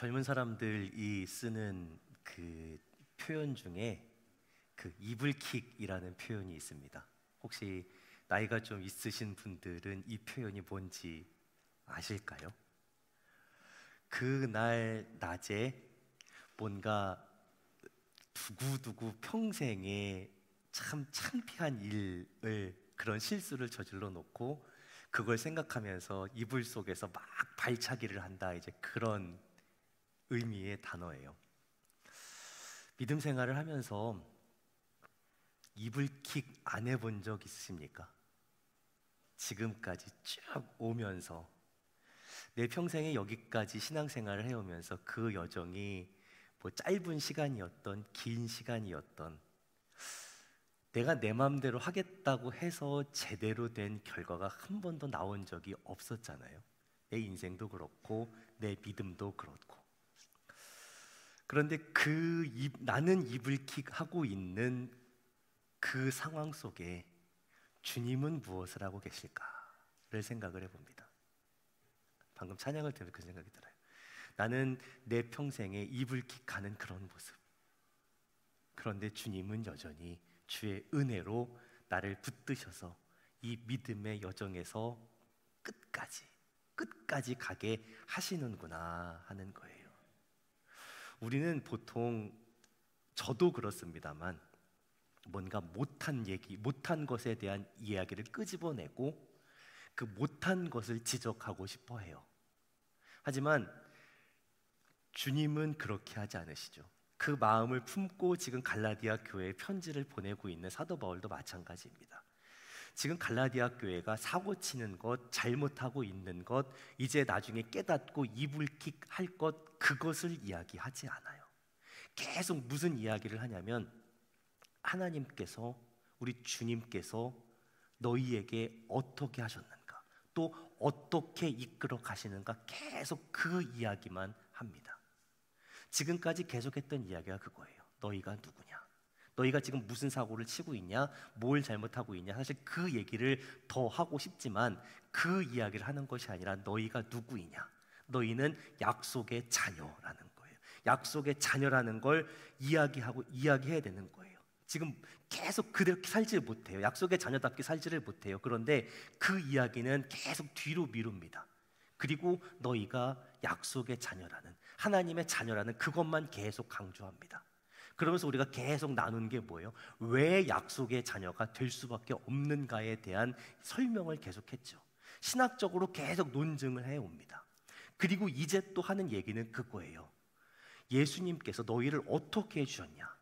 젊은 사람들이 쓰는 그 표현 중에 그 이불킥이라는 표현이 있습니다. 혹시 나이가 좀 있으신 분들은 이 표현이 뭔지 아실까요? 그날 낮에 뭔가 두고두고 평생에 참 창피한 일을, 그런 실수를 저질러 놓고 그걸 생각하면서 이불 속에서 막 발차기를 한다, 이제 그런 의미의 단어예요. 믿음 생활을 하면서 이불킥 안 해본 적 있으십니까? 지금까지 쭉 오면서 내 평생에 여기까지 신앙생활을 해오면서 그 여정이 뭐 짧은 시간이었던 긴 시간이었던, 내가 내 마음대로 하겠다고 해서 제대로 된 결과가 한 번도 나온 적이 없었잖아요. 내 인생도 그렇고 내 믿음도 그렇고. 그런데 나는 이불킥하고 있는 그 상황 속에 주님은 무엇을 하고 계실까를 생각을 해봅니다. 방금 찬양을 들으면서 그 생각이 들어요. 나는 내 평생에 이불킥하는 그런 모습, 그런데 주님은 여전히 주의 은혜로 나를 붙드셔서 이 믿음의 여정에서 끝까지 가게 하시는구나 하는 거예요. 우리는 보통, 저도 그렇습니다만, 뭔가 못한 얘기, 못한 것에 대한 이야기를 끄집어내고 그 못한 것을 지적하고 싶어 해요. 하지만 주님은 그렇게 하지 않으시죠. 그 마음을 품고 지금 갈라디아 교회에 편지를 보내고 있는 사도 바울도 마찬가지입니다. 지금 갈라디아 교회가 사고치는 것, 잘못하고 있는 것, 이제 나중에 깨닫고 이불킥 할 것, 그것을 이야기하지 않아요. 계속 무슨 이야기를 하냐면, 하나님께서, 우리 주님께서 너희에게 어떻게 하셨는가, 또 어떻게 이끌어 가시는가, 계속 그 이야기만 합니다. 지금까지 계속했던 이야기가 그거예요. 너희가 누구냐, 너희가 지금 무슨 사고를 치고 있냐, 뭘 잘못하고 있냐. 사실 그 얘기를 더 하고 싶지만 그 이야기를 하는 것이 아니라 너희가 누구이냐, 너희는 약속의 자녀라는 거예요. 약속의 자녀라는 걸 이야기해야 되는 거예요. 지금 계속 그렇게 살지를 못해요. 약속의 자녀답게 살지를 못해요. 그런데 그 이야기는 계속 뒤로 미룹니다. 그리고 너희가 약속의 자녀라는, 하나님의 자녀라는 그것만 계속 강조합니다. 그러면서 우리가 계속 나눈 게 뭐예요? 왜 약속의 자녀가 될 수밖에 없는가에 대한 설명을 계속했죠. 신학적으로 계속 논증을 해옵니다. 그리고 이제 또 하는 얘기는 그거예요. 예수님께서 너희를 어떻게 해주셨냐?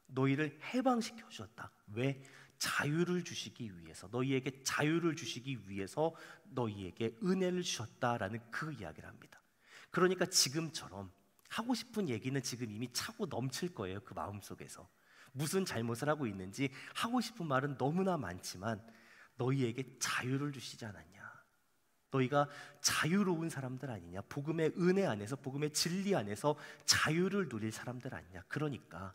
너희를 해방시켜 주셨다. 왜? 자유를 주시기 위해서, 너희에게 자유를 주시기 위해서 너희에게 은혜를 주셨다라는 그 이야기를 합니다. 그러니까 지금처럼 하고 싶은 얘기는 지금 이미 차고 넘칠 거예요. 그 마음속에서 무슨 잘못을 하고 있는지 하고 싶은 말은 너무나 많지만, 너희에게 자유를 주시지 않았냐, 너희가 자유로운 사람들 아니냐, 복음의 은혜 안에서, 복음의 진리 안에서 자유를 누릴 사람들 아니냐. 그러니까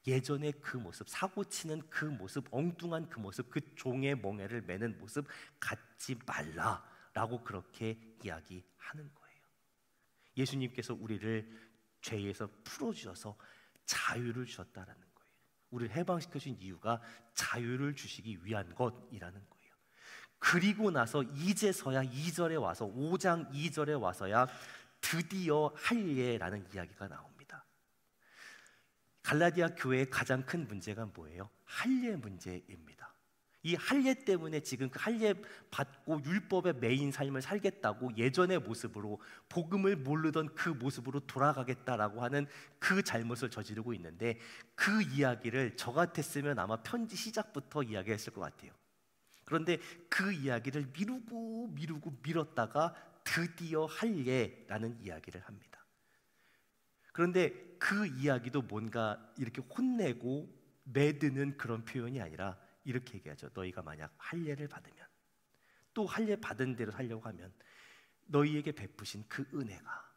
예전의 그 모습, 사고치는 그 모습, 엉뚱한 그 모습, 그 종의 멍에를 매는 모습 갖지 말라라고 그렇게 이야기하는 거예요. 예수님께서 우리를 죄에서 풀어주셔서 자유를 주셨다라는 거예요. 우리를 해방시켜 주신 이유가 자유를 주시기 위한 것이라는 거예요. 그리고 나서 이제서야 2절에 와서, 5장 2절에 와서야 드디어 할례라는 이야기가 나옵니다. 갈라디아 교회의 가장 큰 문제가 뭐예요? 할례 문제입니다. 이 할례 때문에 지금 그 할례 받고 율법의 매인 삶을 살겠다고 예전의 모습으로, 복음을 모르던 그 모습으로 돌아가겠다라고 하는 그 잘못을 저지르고 있는데, 그 이야기를 저 같았으면 아마 편지 시작부터 이야기했을 것 같아요. 그런데 그 이야기를 미뤘다가 드디어 할례라는 이야기를 합니다. 그런데 그 이야기도 뭔가 이렇게 혼내고 매드는 그런 표현이 아니라 이렇게 얘기하죠. 너희가 만약 할례를 받으면, 또 할례 받은 대로 살려고 하면 너희에게 베푸신 그 은혜가,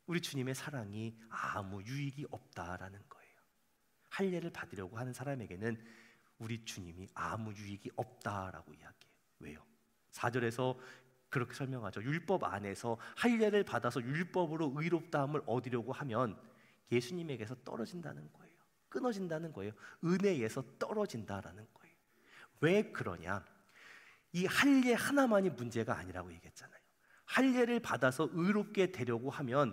우리 주님의 사랑이 아무 유익이 없다라는 거예요. 할례를 받으려고 하는 사람에게는 우리 주님이 아무 유익이 없다라고 이야기해요. 왜요? 4절에서 그렇게 설명하죠. 율법 안에서 할례를 받아서 율법으로 의롭다함을 얻으려고 하면 예수님에게서 떨어진다는 거예요. 끊어진다는 거예요. 은혜에서 떨어진다라는 거예요. 왜 그러냐? 이 할례 하나만이 문제가 아니라고 얘기했잖아요. 할례를 받아서 의롭게 되려고 하면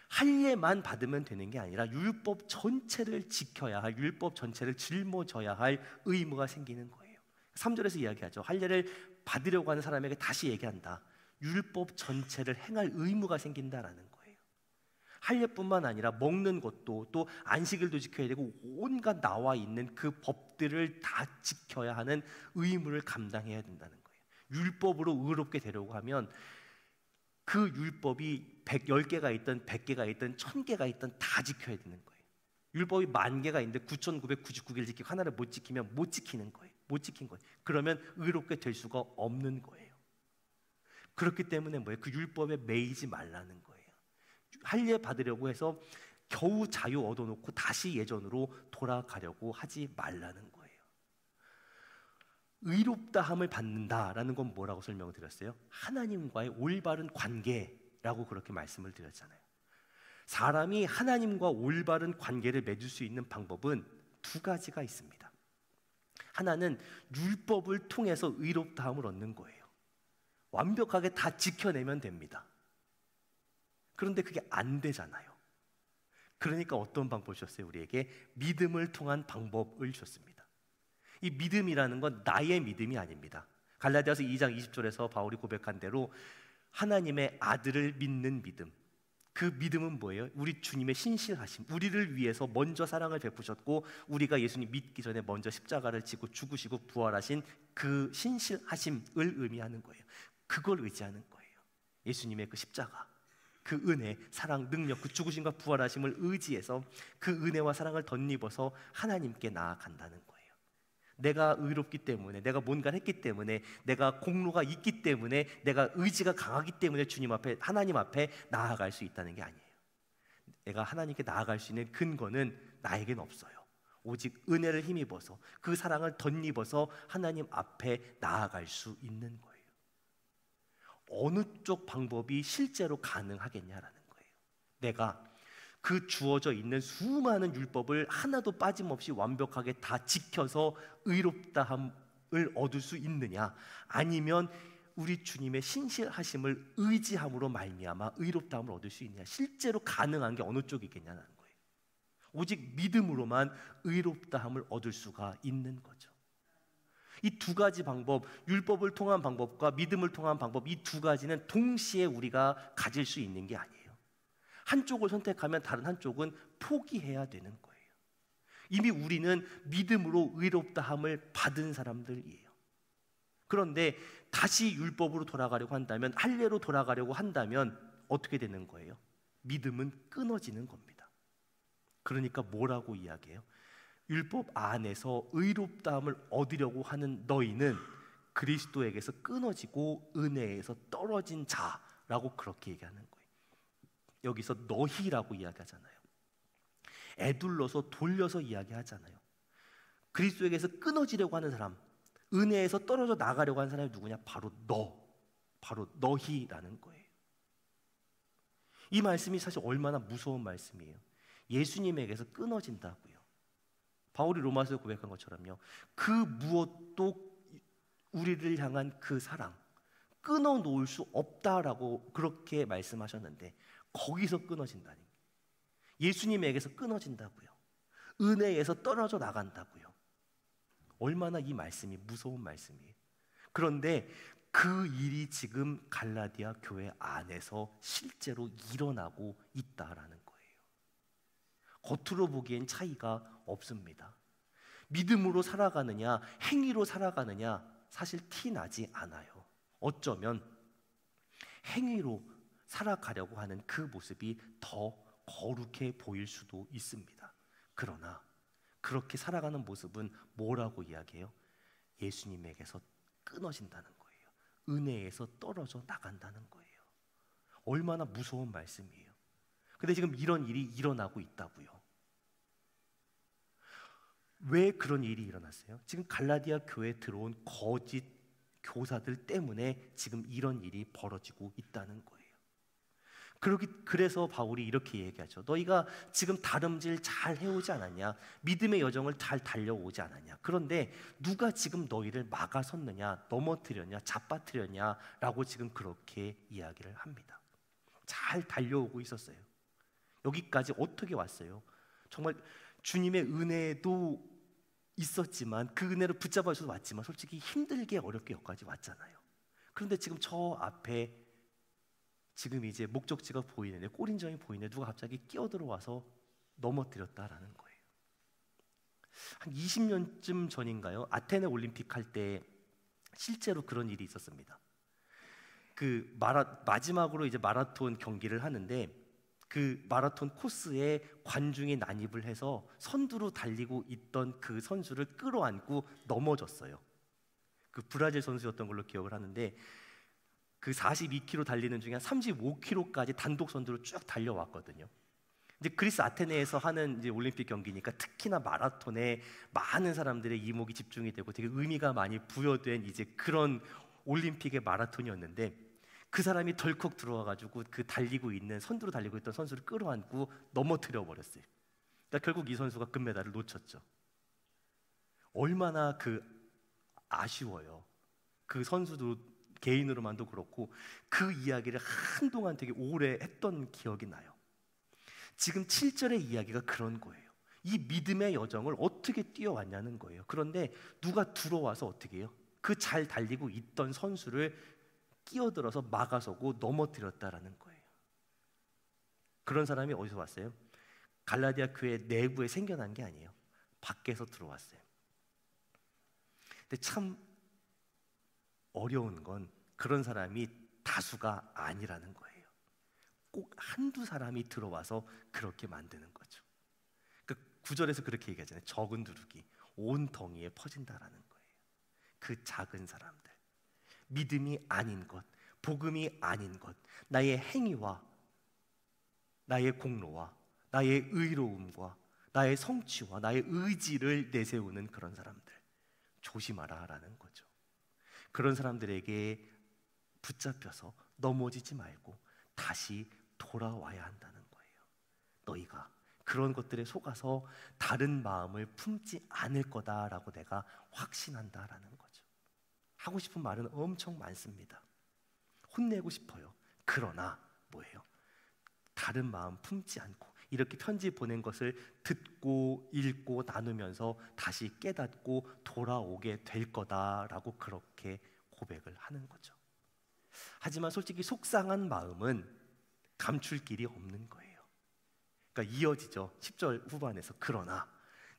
할례만 받으면 되는 게 아니라 율법 전체를 지켜야 할, 율법 전체를 짊어져야 할 의무가 생기는 거예요. 3절에서 이야기하죠. 할례를 받으려고 하는 사람에게 다시 얘기한다. 율법 전체를 행할 의무가 생긴다라는 거예요. 할례뿐만 아니라 먹는 것도, 또 안식일도 지켜야 되고 온갖 나와 있는 그 법들을 다 지켜야 하는 의무를 감당해야 된다는 거예요. 율법으로 의롭게 되려고 하면 그 율법이 10개가 있든 100개가 있든 1000개가 있든 다 지켜야 되는 거예요. 율법이 10,000개가 있는데 9,999개를 지키고 하나를 못 지키면 못 지키는 거예요. 못 지킨 거예요. 그러면 의롭게 될 수가 없는 거예요. 그렇기 때문에 뭐예요? 그 율법에 매이지 말라는 거예요. 할례 받으려고 해서 겨우 자유 얻어놓고 다시 예전으로 돌아가려고 하지 말라는 거예요. 의롭다함을 받는다라는 건 뭐라고 설명을 드렸어요? 하나님과의 올바른 관계라고 그렇게 말씀을 드렸잖아요. 사람이 하나님과 올바른 관계를 맺을 수 있는 방법은 두 가지가 있습니다. 하나는 율법을 통해서 의롭다함을 얻는 거예요. 완벽하게 다 지켜내면 됩니다. 그런데 그게 안 되잖아요. 그러니까 어떤 방법을 주셨어요? 우리에게 믿음을 통한 방법을 주셨습니다. 이 믿음이라는 건 나의 믿음이 아닙니다. 갈라디아서 2장 20절에서 바울이 고백한 대로 하나님의 아들을 믿는 믿음, 그 믿음은 뭐예요? 우리 주님의 신실하심, 우리를 위해서 먼저 사랑을 베푸셨고 우리가 예수님 믿기 전에 먼저 십자가를 지고 죽으시고 부활하신 그 신실하심을 의미하는 거예요. 그걸 의지하는 거예요. 예수님의 그 십자가, 그 은혜, 사랑, 능력, 그 죽으심과 부활하심을 의지해서 그 은혜와 사랑을 덧입어서 하나님께 나아간다는 거예요. 내가 의롭기 때문에, 내가 뭔가를 했기 때문에, 내가 공로가 있기 때문에, 내가 의지가 강하기 때문에 주님 앞에, 하나님 앞에 나아갈 수 있다는 게 아니에요. 내가 하나님께 나아갈 수 있는 근거는 나에겐 없어요. 오직 은혜를 힘입어서 그 사랑을 덧입어서 하나님 앞에 나아갈 수 있는 거예요. 어느 쪽 방법이 실제로 가능하겠냐라는 거예요. 내가 그 주어져 있는 수많은 율법을 하나도 빠짐없이 완벽하게 다 지켜서 의롭다함을 얻을 수 있느냐, 아니면 우리 주님의 신실하심을 의지함으로 말미암아 의롭다함을 얻을 수 있느냐, 실제로 가능한 게 어느 쪽이겠냐는 거예요. 오직 믿음으로만 의롭다함을 얻을 수가 있는 거죠. 이 두 가지 방법, 율법을 통한 방법과 믿음을 통한 방법, 이 두 가지는 동시에 우리가 가질 수 있는 게 아니에요. 한쪽을 선택하면 다른 한쪽은 포기해야 되는 거예요. 이미 우리는 믿음으로 의롭다함을 받은 사람들이에요. 그런데 다시 율법으로 돌아가려고 한다면, 할례로 돌아가려고 한다면 어떻게 되는 거예요? 믿음은 끊어지는 겁니다. 그러니까 뭐라고 이야기해요? 율법 안에서 의롭다함을 얻으려고 하는 너희는 그리스도에게서 끊어지고 은혜에서 떨어진 자라고 그렇게 얘기하는 거예요. 여기서 너희라고 이야기하잖아요. 애둘러서 돌려서 이야기하잖아요. 그리스도에게서 끊어지려고 하는 사람, 은혜에서 떨어져 나가려고 하는 사람이 누구냐? 바로 바로 너희라는 거예요. 이 말씀이 사실 얼마나 무서운 말씀이에요. 예수님에게서 끊어진다고요. 바울이 로마서에 고백한 것처럼요, 그 무엇도 우리를 향한 그 사랑 끊어놓을 수 없다라고 그렇게 말씀하셨는데, 거기서 끊어진다니, 예수님에게서 끊어진다고요, 은혜에서 떨어져 나간다고요. 얼마나 이 말씀이 무서운 말씀이에요. 그런데 그 일이 지금 갈라디아 교회 안에서 실제로 일어나고 있다라는 거예요. 겉으로 보기엔 차이가 없습니다. 믿음으로 살아가느냐 행위로 살아가느냐 사실 티 나지 않아요. 어쩌면 행위로 살아가려고 하는 그 모습이 더 거룩해 보일 수도 있습니다. 그러나 그렇게 살아가는 모습은 뭐라고 이야기해요? 예수님에게서 끊어진다는 거예요. 은혜에서 떨어져 나간다는 거예요. 얼마나 무서운 말씀이에요. 근데 지금 이런 일이 일어나고 있다고요. 왜 그런 일이 일어났어요? 지금 갈라디아 교회에 들어온 거짓 교사들 때문에 지금 이런 일이 벌어지고 있다는 거예요. 그래서 바울이 이렇게 얘기하죠. 너희가 지금 다름질 잘 해오지 않았냐? 믿음의 여정을 잘 달려오지 않았냐? 그런데 누가 지금 너희를 막아섰느냐? 넘어뜨렸냐? 잡아뜨렸냐? 라고 지금 그렇게 이야기를 합니다. 잘 달려오고 있었어요. 여기까지 어떻게 왔어요? 정말 주님의 은혜도 있었지만 그 은혜를 붙잡아서 왔지만 솔직히 힘들게 어렵게 여기까지 왔잖아요. 그런데 지금 저 앞에 지금 이제 목적지가 보이는데, 골인정이 보이는데 누가 갑자기 끼어들어와서 넘어뜨렸다라는 거예요. 한 20년쯤 전인가요? 아테네 올림픽 할 때 실제로 그런 일이 있었습니다. 그 마지막으로 이제 마라톤 경기를 하는데 그 마라톤 코스에 관중이 난입을 해서 선두로 달리고 있던 그 선수를 끌어안고 넘어졌어요. 그 브라질 선수였던 걸로 기억을 하는데 그 42km 달리는 중에 한 35km까지 단독 선두로 쭉 달려왔거든요. 이제 그리스 아테네에서 하는 이제 올림픽 경기니까 특히나 마라톤에 많은 사람들의 이목이 집중이 되고 되게 의미가 많이 부여된 이제 그런 올림픽의 마라톤이었는데 그 사람이 덜컥 들어와가지고 그 달리고 있는 선두로 달리고 있던 선수를 끌어안고 넘어뜨려 버렸어요. 그러니까 결국 이 선수가 금메달을 놓쳤죠. 얼마나 그 아쉬워요. 그 선수도 개인으로만도 그렇고 그 이야기를 한동안 되게 오래 했던 기억이 나요. 지금 7절의 이야기가 그런 거예요. 이 믿음의 여정을 어떻게 뛰어왔냐는 거예요. 그런데 누가 들어와서 어떻게 해요? 그 잘 달리고 있던 선수를 끼어들어서 막아서고 넘어뜨렸다라는 거예요. 그런 사람이 어디서 왔어요? 갈라디아 교회 내부에 생겨난 게 아니에요. 밖에서 들어왔어요. 근데 참 어려운 건 그런 사람이 다수가 아니라는 거예요. 꼭 한두 사람이 들어와서 그렇게 만드는 거죠. 그 9절에서 그렇게 얘기하잖아요. 적은 누룩이 온 덩이에 퍼진다라는 거예요. 그 작은 사람들, 믿음이 아닌 것, 복음이 아닌 것, 나의 행위와 나의 공로와 나의 의로움과 나의 성취와 나의 의지를 내세우는 그런 사람들 조심하라라는 거죠. 그런 사람들에게 붙잡혀서 넘어지지 말고 다시 돌아와야 한다는 거예요. 너희가 그런 것들에 속아서 다른 마음을 품지 않을 거다라고 내가 확신한다라는 거죠. 하고 싶은 말은 엄청 많습니다. 혼내고 싶어요. 그러나 뭐예요? 다른 마음 품지 않고 이렇게 편지 보낸 것을 듣고 읽고 나누면서 다시 깨닫고 돌아오게 될 거다라고 그렇게 고백을 하는 거죠. 하지만 솔직히 속상한 마음은 감출 길이 없는 거예요. 그러니까 이어지죠. 10절 후반에서 그러나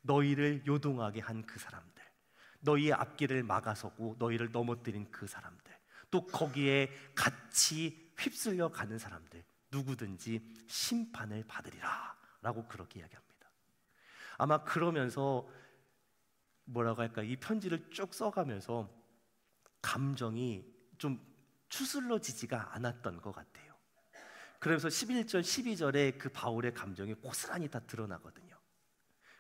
너희를 요동하게 한 그 사람들, 너희의 앞길을 막아서고 너희를 넘어뜨린 그 사람들, 또 거기에 같이 휩쓸려 가는 사람들 누구든지 심판을 받으리라 라고 그렇게 이야기합니다. 아마 그러면서 뭐라고 할까, 이 편지를 쭉 써가면서 감정이 좀 추슬러지지가 않았던 것 같아요. 그러면서 11절, 12절에 그 바울의 감정이 고스란히 다 드러나거든요.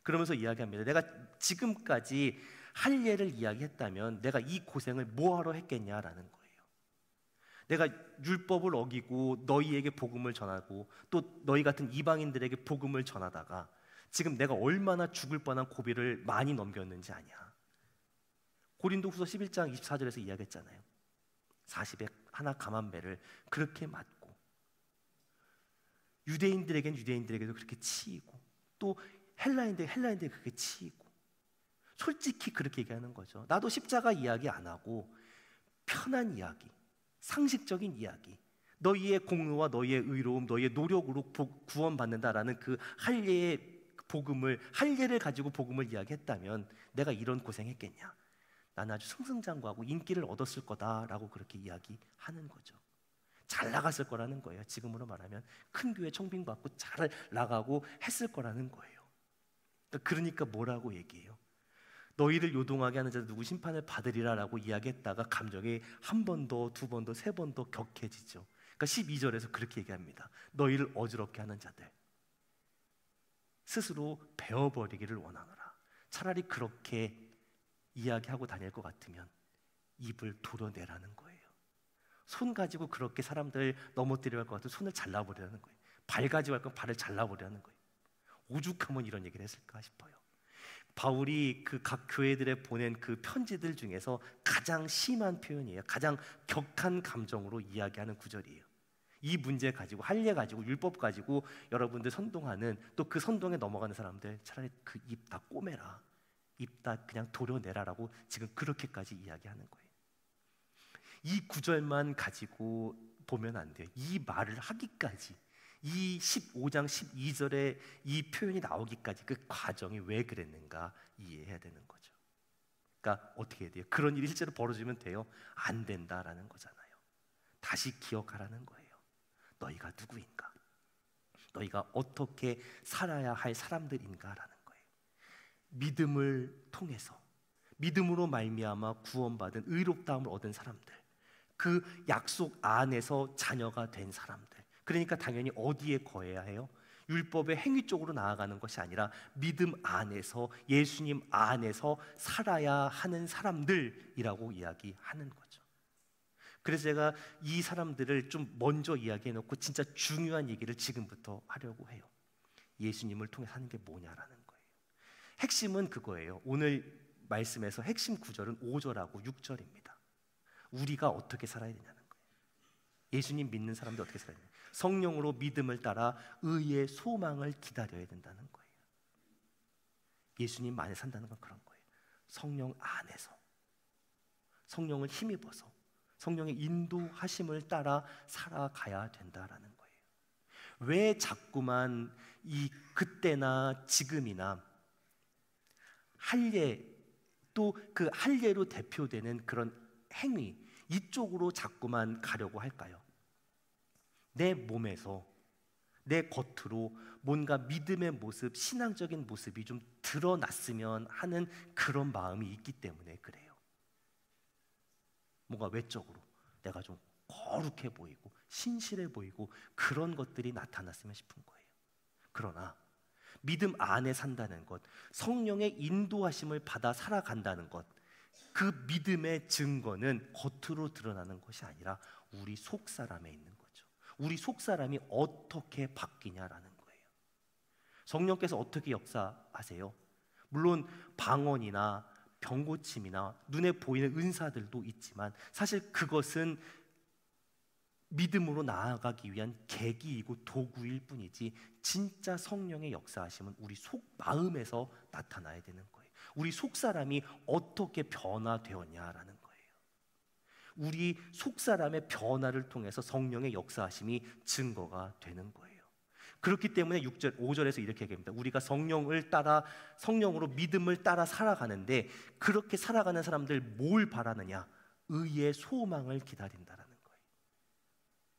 그러면서 이야기합니다. 내가 지금까지 할 예를 이야기했다면 내가 이 고생을 뭐하러 했겠냐라는 거예요. 내가 율법을 어기고 너희에게 복음을 전하고 또 너희 같은 이방인들에게 복음을 전하다가 지금 내가 얼마나 죽을 뻔한 고비를 많이 넘겼는지 아냐. 고린도후서 11장 24절에서 이야기했잖아요. 40에 하나 감한 배를 그렇게 맞고 유대인들에게도 그렇게 치이고 또 헬라인들에게 그렇게 치이고 솔직히 그렇게 얘기하는 거죠. 나도 십자가 이야기 안 하고 편한 이야기, 상식적인 이야기, 너희의 공로와 너희의 의로움, 너희의 노력으로 구원받는다라는 그 할 예를 가지고 복음을 이야기했다면 내가 이런 고생했겠냐? 나는 아주 승승장구하고 인기를 얻었을 거다라고 그렇게 이야기하는 거죠. 잘 나갔을 거라는 거예요. 지금으로 말하면 큰 교회 청빙받고 잘 나가고 했을 거라는 거예요. 그러니까 뭐라고 얘기해요? 너희를 요동하게 하는 자들 누구 심판을 받으리라라고 이야기했다가 감정이 한 번 더, 두 번 더, 세 번 더 격해지죠. 그러니까 12절에서 그렇게 얘기합니다. 너희를 어지럽게 하는 자들 스스로 베어버리기를 원하노라. 차라리 그렇게 이야기하고 다닐 것 같으면 입을 도려내라는 거예요. 손 가지고 그렇게 사람들 넘어뜨려 할 것 같으면 손을 잘라버리라는 거예요. 발 가지고 할 건 발을 잘라버리라는 거예요. 오죽하면 이런 얘기를 했을까 싶어요. 바울이 그 각 교회들에 보낸 그 편지들 중에서 가장 심한 표현이에요. 가장 격한 감정으로 이야기하는 구절이에요. 이 문제 가지고, 할례 가지고, 율법 가지고 여러분들 선동하는, 또 그 선동에 넘어가는 사람들 차라리 그 입 다 꼬매라, 입 다 그냥 도려내라라고 지금 그렇게까지 이야기하는 거예요. 이 구절만 가지고 보면 안 돼요. 이 말을 하기까지, 이 15장 12절에 이 표현이 나오기까지 그 과정이 왜 그랬는가 이해해야 되는 거죠. 그러니까 어떻게 해야 돼요? 그런 일이 실제로 벌어지면 돼요? 안 된다라는 거잖아요. 다시 기억하라는 거예요. 너희가 누구인가? 너희가 어떻게 살아야 할 사람들인가라는 거예요. 믿음을 통해서, 믿음으로 말미암아 구원받은 의롭다함을 얻은 사람들, 그 약속 안에서 자녀가 된 사람들, 그러니까 당연히 어디에 거해야 해요? 율법의 행위 쪽으로 나아가는 것이 아니라 믿음 안에서, 예수님 안에서 살아야 하는 사람들이라고 이야기하는 거죠. 그래서 제가 이 사람들을 좀 먼저 이야기해 놓고 진짜 중요한 얘기를 지금부터 하려고 해요. 예수님을 통해 사는 게 뭐냐라는 거예요. 핵심은 그거예요. 오늘 말씀에서 핵심 구절은 5절하고 6절입니다. 우리가 어떻게 살아야 되냐는 거예요. 예수님 믿는 사람들 어떻게 살아야 되냐? 성령으로 믿음을 따라 의의 소망을 기다려야 된다는 거예요. 예수님 안에 산다는 건 그런 거예요. 성령 안에서, 성령을 힘입어서 성령의 인도하심을 따라 살아가야 된다라는 거예요. 왜 자꾸만 이 그때나 지금이나 할례, 또 그 할례로 대표되는 그런 행위, 이쪽으로 자꾸만 가려고 할까요? 내 몸에서, 내 겉으로 뭔가 믿음의 모습, 신앙적인 모습이 좀 드러났으면 하는 그런 마음이 있기 때문에 그래요. 뭔가 외적으로 내가 좀 거룩해 보이고 신실해 보이고 그런 것들이 나타났으면 싶은 거예요. 그러나 믿음 안에 산다는 것, 성령의 인도하심을 받아 살아간다는 것, 그 믿음의 증거는 겉으로 드러나는 것이 아니라 우리 속사람에 있는 거죠. 우리 속사람이 어떻게 바뀌냐라는 거예요. 성령께서 어떻게 역사하세요? 물론 방언이나 병고침이나 눈에 보이는 은사들도 있지만 사실 그것은 믿음으로 나아가기 위한 계기이고 도구일 뿐이지 진짜 성령의 역사하심은 우리 속 마음에서 나타나야 되는 거예요. 우리 속 사람이 어떻게 변화되었냐라는 거예요. 우리 속 사람의 변화를 통해서 성령의 역사하심이 증거가 되는 거예요. 그렇기 때문에 6절, 5절에서 이렇게 얘기합니다. 우리가 성령을 따라, 성령으로 믿음을 따라 살아가는데 그렇게 살아가는 사람들 뭘 바라느냐? 의의 소망을 기다린다라는 거예요.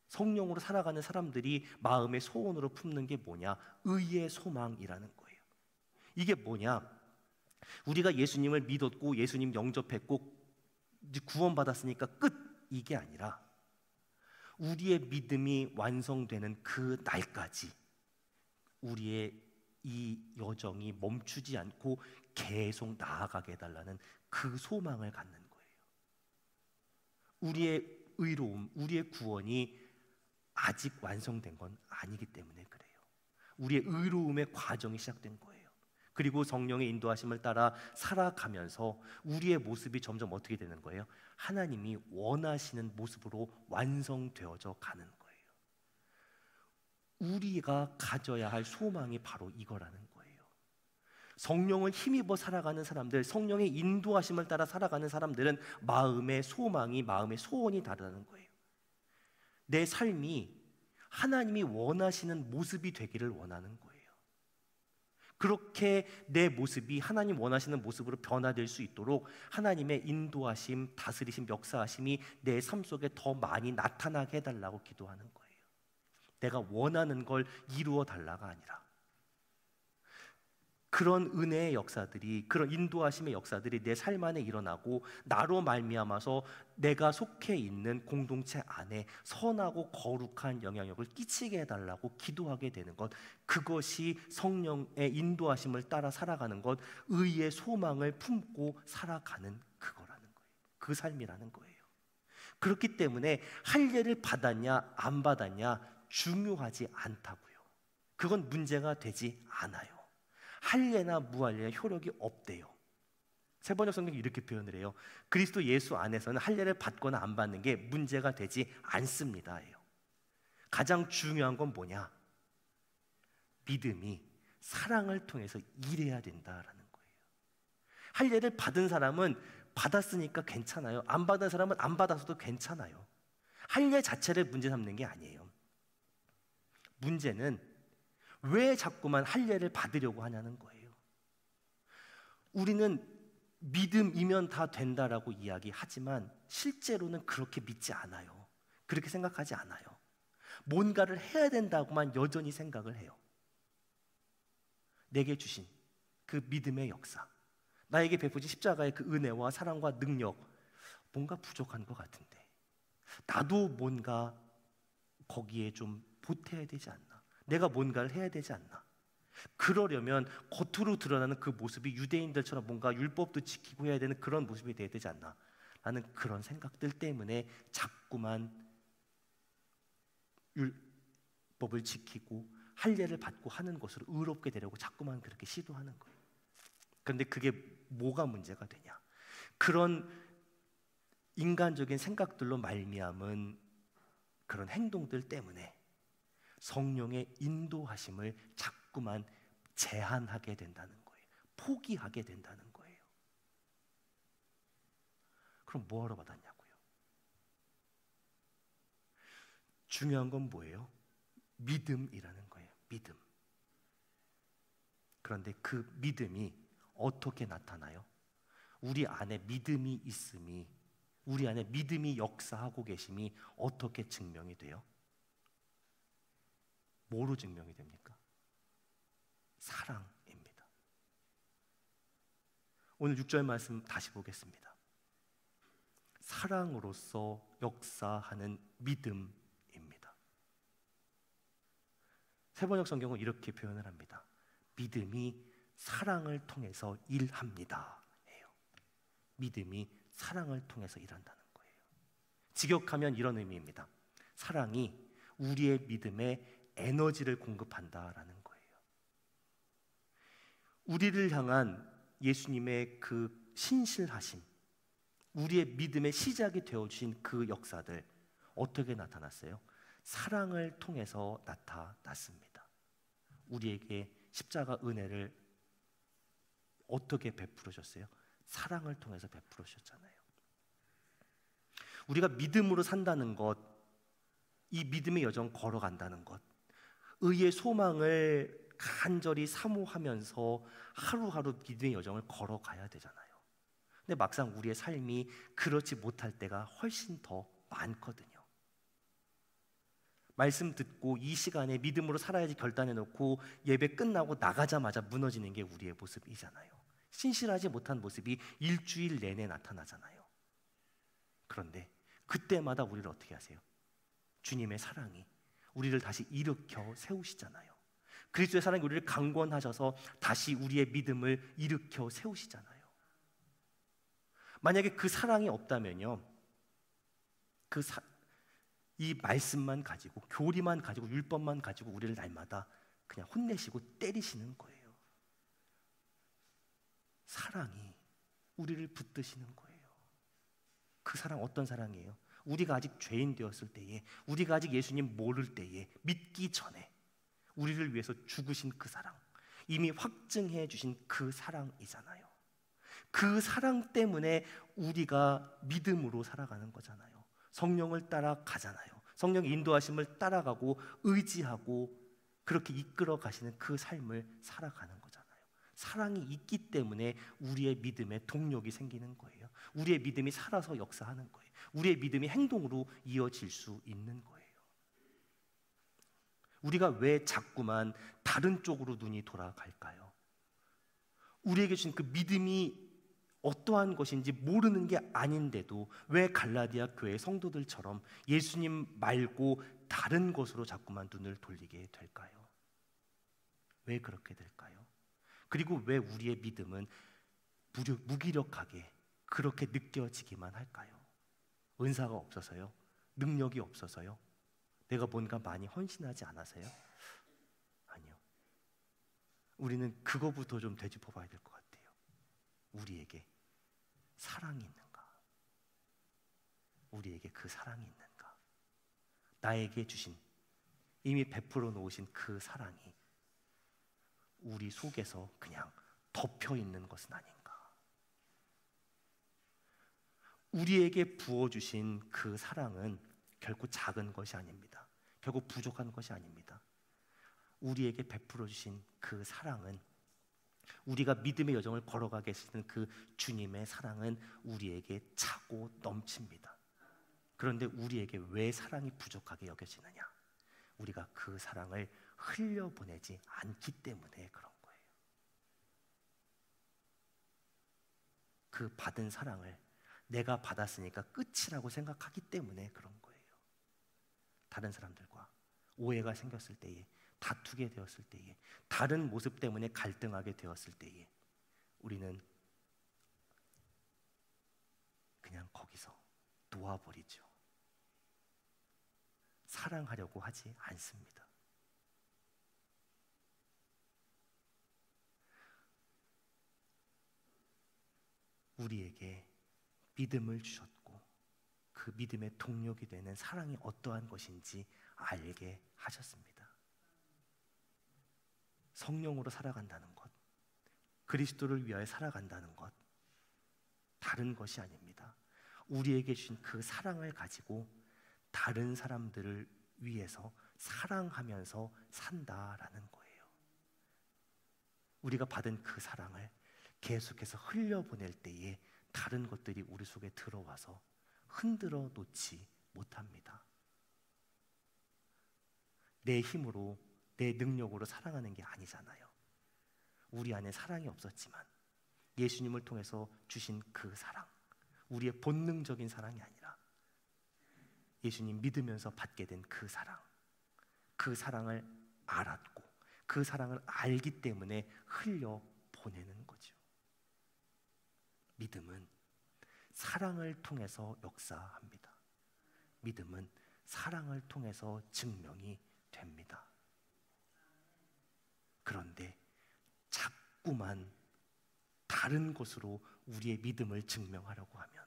성령으로 살아가는 사람들이 마음의 소원으로 품는 게 뭐냐? 의의 소망이라는 거예요. 이게 뭐냐? 우리가 예수님을 믿었고 예수님 영접했고 구원받았으니까 끝! 이게 아니라 우리의 믿음이 완성되는 그 날까지 우리의 이 여정이 멈추지 않고 계속 나아가게 해달라는 그 소망을 갖는 거예요. 우리의 의로움, 우리의 구원이 아직 완성된 건 아니기 때문에 그래요. 우리의 의로움의 과정이 시작된 거예요. 그리고 성령의 인도하심을 따라 살아가면서 우리의 모습이 점점 어떻게 되는 거예요? 하나님이 원하시는 모습으로 완성되어져 가는 거예요. 우리가 가져야 할 소망이 바로 이거라는 거예요. 성령을 힘입어 살아가는 사람들, 성령의 인도하심을 따라 살아가는 사람들은 마음의 소망이, 마음의 소원이 다르다는 거예요. 내 삶이 하나님이 원하시는 모습이 되기를 원하는 거예요. 그렇게 내 모습이 하나님 원하시는 모습으로 변화될 수 있도록 하나님의 인도하심, 다스리심, 역사하심이 내 삶 속에 더 많이 나타나게 해달라고 기도하는 거예요. 내가 원하는 걸 이루어 달라가 아니라 그런 은혜의 역사들이, 그런 인도하심의 역사들이 내 삶 안에 일어나고 나로 말미암아서 내가 속해 있는 공동체 안에 선하고 거룩한 영향력을 끼치게 해달라고 기도하게 되는 것, 그것이 성령의 인도하심을 따라 살아가는 것, 의의 소망을 품고 살아가는 그거라는 거예요. 그 삶이라는 거예요. 그렇기 때문에 할례를 받았냐 안 받았냐 중요하지 않다고요. 그건 문제가 되지 않아요. 할례나 무할례 효력이 없대요. 세번역 성경이 이렇게 표현을 해요. 그리스도 예수 안에서는 할례를 받거나 안 받는 게 문제가 되지 않습니다예요. 가장 중요한 건 뭐냐? 믿음이 사랑을 통해서 일해야 된다라는 거예요. 할례를 받은 사람은 받았으니까 괜찮아요. 안 받은 사람은 안 받아서도 괜찮아요. 할례 자체를 문제 삼는 게 아니에요. 문제는 왜 자꾸만 할례를 받으려고 하냐는 거예요. 우리는 믿음이면 다 된다라고 이야기하지만 실제로는 그렇게 믿지 않아요. 그렇게 생각하지 않아요. 뭔가를 해야 된다고만 여전히 생각을 해요. 내게 주신 그 믿음의 역사, 나에게 베푸신 십자가의 그 은혜와 사랑과 능력, 뭔가 부족한 것 같은데 나도 뭔가 거기에 좀 보태야 되지 않나? 내가 뭔가를 해야 되지 않나? 그러려면 겉으로 드러나는 그 모습이 유대인들처럼 뭔가 율법도 지키고 해야 되는 그런 모습이 돼야 되지 않나? 라는 그런 생각들 때문에 자꾸만 율법을 지키고 할례를 받고 하는 것으로 의롭게 되려고 자꾸만 그렇게 시도하는 거예요. 그런데 그게 뭐가 문제가 되냐? 그런 인간적인 생각들로 말미암은 그런 행동들 때문에 성령의 인도하심을 자꾸만 제한하게 된다는 거예요. 포기하게 된다는 거예요. 그럼 뭐하러 받았냐고요? 중요한 건 뭐예요? 믿음이라는 거예요. 믿음. 그런데 그 믿음이 어떻게 나타나요? 우리 안에 믿음이 있음이, 우리 안에 믿음이 역사하고 계심이 어떻게 증명이 돼요? 뭐로 증명이 됩니까? 사랑입니다. 오늘 6절 말씀 다시 보겠습니다. 사랑으로서 역사하는 믿음입니다. 세번역 성경은 이렇게 표현을 합니다. 믿음이 사랑을 통해서 일합니다. 예요. 믿음이 사랑을 통해서 일한다는 거예요. 직역하면 이런 의미입니다. 사랑이 우리의 믿음에 에너지를 공급한다라는 거예요. 우리를 향한 예수님의 그 신실하심, 우리의 믿음의 시작이 되어주신 그 역사들 어떻게 나타났어요? 사랑을 통해서 나타났습니다. 우리에게 십자가 은혜를 어떻게 베풀으셨어요? 사랑을 통해서 베풀으셨잖아요. 우리가 믿음으로 산다는 것, 이 믿음의 여정 걸어간다는 것, 의의 소망을 간절히 사모하면서 하루하루 믿음의 여정을 걸어가야 되잖아요. 근데 막상 우리의 삶이 그렇지 못할 때가 훨씬 더 많거든요. 말씀 듣고 이 시간에 믿음으로 살아야지 결단해놓고 예배 끝나고 나가자마자 무너지는 게 우리의 모습이잖아요. 신실하지 못한 모습이 일주일 내내 나타나잖아요. 그런데 그때마다 우리를 어떻게 하세요? 주님의 사랑이 우리를 다시 일으켜 세우시잖아요. 그리스도의 사랑이 우리를 강권하셔서 다시 우리의 믿음을 일으켜 세우시잖아요. 만약에 그 사랑이 없다면요, 이 말씀만 가지고, 교리만 가지고, 율법만 가지고 우리를 날마다 그냥 혼내시고 때리시는 거예요. 사랑이 우리를 붙드시는 거예요. 그 사랑 어떤 사랑이에요? 우리가 아직 죄인 되었을 때에, 우리가 아직 예수님 모를 때에, 믿기 전에 우리를 위해서 죽으신 그 사랑, 이미 확증해 주신 그 사랑이잖아요. 그 사랑 때문에 우리가 믿음으로 살아가는 거잖아요. 성령을 따라가잖아요. 성령의 인도하심을 따라가고 의지하고 그렇게 이끌어 가시는 그 삶을 살아가는 거잖아요. 사랑이 있기 때문에 우리의 믿음에 동력이 생기는 거예요. 우리의 믿음이 살아서 역사하는 거예요. 우리의 믿음이 행동으로 이어질 수 있는 거예요. 우리가 왜 자꾸만 다른 쪽으로 눈이 돌아갈까요? 우리에게 주신 그 믿음이 어떠한 것인지 모르는 게 아닌데도 왜 갈라디아 교회 성도들처럼 예수님 말고 다른 것으로 자꾸만 눈을 돌리게 될까요? 왜 그렇게 될까요? 그리고 왜 우리의 믿음은 무기력하게 그렇게 느껴지기만 할까요? 은사가 없어서요? 능력이 없어서요? 내가 뭔가 많이 헌신하지 않아서요? 아니요. 우리는 그거부터 좀 되짚어 봐야 될 것 같아요. 우리에게 사랑이 있는가? 우리에게 그 사랑이 있는가? 나에게 주신, 이미 베풀어 놓으신 그 사랑이 우리 속에서 그냥 덮여 있는 것은 아닌가? 우리에게 부어주신 그 사랑은 결코 작은 것이 아닙니다. 결코 부족한 것이 아닙니다. 우리에게 베풀어 주신 그 사랑은, 우리가 믿음의 여정을 걸어가 계시는 그 주님의 사랑은 우리에게 차고 넘칩니다. 그런데 우리에게 왜 사랑이 부족하게 여겨지느냐? 우리가 그 사랑을 흘려보내지 않기 때문에 그런 거예요. 그 받은 사랑을 내가 받았으니까 끝이라고 생각하기 때문에 그런 거예요. 다른 사람들과 오해가 생겼을 때에, 다투게 되었을 때에, 다른 모습 때문에 갈등하게 되었을 때에 우리는 그냥 거기서 놓아버리죠. 사랑하려고 하지 않습니다. 우리에게 믿음을 주셨고 그 믿음의 동력이 되는 사랑이 어떠한 것인지 알게 하셨습니다. 성령으로 살아간다는 것, 그리스도를 위하여 살아간다는 것, 다른 것이 아닙니다. 우리에게 주신 그 사랑을 가지고 다른 사람들을 위해서 사랑하면서 산다라는 거예요. 우리가 받은 그 사랑을 계속해서 흘려보낼 때에 다른 것들이 우리 속에 들어와서 흔들어 놓지 못합니다. 내 힘으로, 내 능력으로 사랑하는 게 아니잖아요. 우리 안에 사랑이 없었지만 예수님을 통해서 주신 그 사랑, 우리의 본능적인 사랑이 아니라 예수님 믿으면서 받게 된 그 사랑, 그 사랑을 알았고 그 사랑을 알기 때문에 흘려보내는 거죠. 믿음은 사랑을 통해서 역사합니다. 믿음은 사랑을 통해서 증명이 됩니다. 그런데 자꾸만 다른 것으로 우리의 믿음을 증명하려고 하면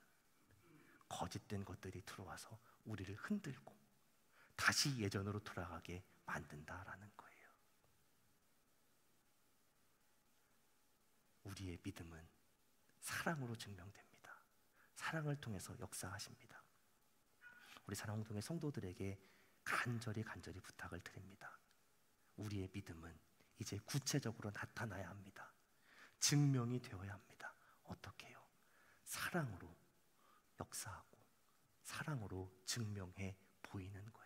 거짓된 것들이 들어와서 우리를 흔들고 다시 예전으로 돌아가게 만든다라는 거예요. 우리의 믿음은 사랑으로 증명됩니다. 사랑을 통해서 역사하십니다. 우리 사랑홍동의 성도들에게 간절히 부탁을 드립니다. 우리의 믿음은 이제 구체적으로 나타나야 합니다. 증명이 되어야 합니다. 어떻게 해요? 사랑으로 역사하고 사랑으로 증명해 보이는 거예요.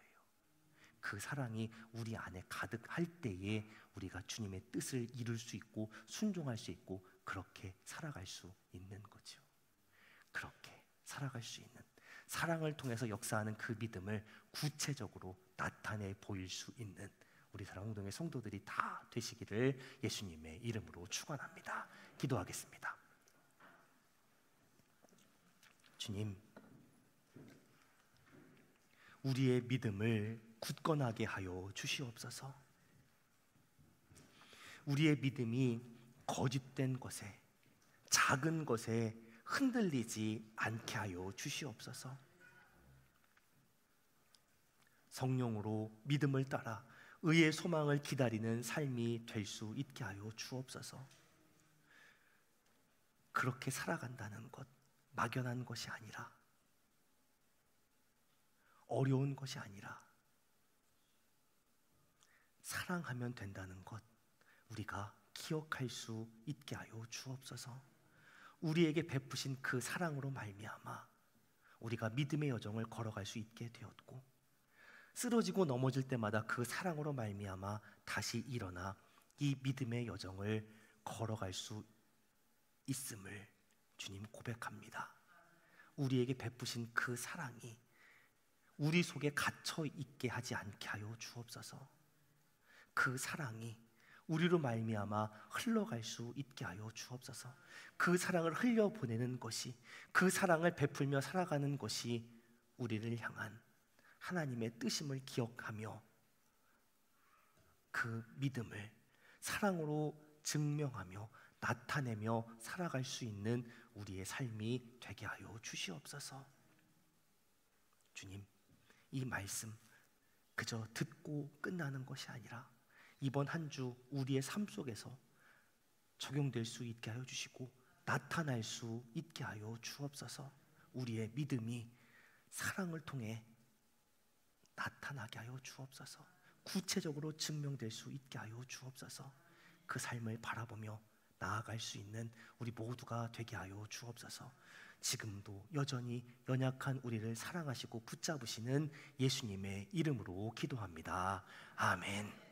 그 사랑이 우리 안에 가득할 때에 우리가 주님의 뜻을 이룰 수 있고 순종할 수 있고 그렇게 살아갈 수 있는 거죠. 그렇게 살아갈 수 있는, 사랑을 통해서 역사하는 그 믿음을 구체적으로 나타내 보일 수 있는 우리 사랑홍동의 성도들이 다 되시기를 예수님의 이름으로 축원합니다. 기도하겠습니다. 주님, 우리의 믿음을 굳건하게 하여 주시옵소서. 우리의 믿음이 거짓된 것에, 작은 것에 흔들리지 않게 하여 주시옵소서. 성령으로 믿음을 따라 의의 소망을 기다리는 삶이 될 수 있게 하여 주옵소서. 그렇게 살아간다는 것, 막연한 것이 아니라, 어려운 것이 아니라 사랑하면 된다는 것 우리가 기억할 수 있게 하여 주옵소서. 우리에게 베푸신 그 사랑으로 말미암아 우리가 믿음의 여정을 걸어갈 수 있게 되었고, 쓰러지고 넘어질 때마다 그 사랑으로 말미암아 다시 일어나 이 믿음의 여정을 걸어갈 수 있음을 주님 고백합니다. 우리에게 베푸신 그 사랑이 우리 속에 갇혀 있게 하지 않게 하여 주옵소서. 그 사랑이 우리로 말미암아 흘러갈 수 있게 하여 주옵소서. 그 사랑을 흘려보내는 것이, 그 사랑을 베풀며 살아가는 것이 우리를 향한 하나님의 뜻임을 기억하며 그 믿음을 사랑으로 증명하며 나타내며 살아갈 수 있는 우리의 삶이 되게 하여 주시옵소서. 주님, 이 말씀 그저 듣고 끝나는 것이 아니라 이번 한 주 우리의 삶 속에서 적용될 수 있게 하여 주시고 나타날 수 있게 하여 주옵소서. 우리의 믿음이 사랑을 통해 나타나게 하여 주옵소서. 구체적으로 증명될 수 있게 하여 주옵소서. 그 삶을 바라보며 나아갈 수 있는 우리 모두가 되게 하여 주옵소서. 지금도 여전히 연약한 우리를 사랑하시고 붙잡으시는 예수님의 이름으로 기도합니다. 아멘.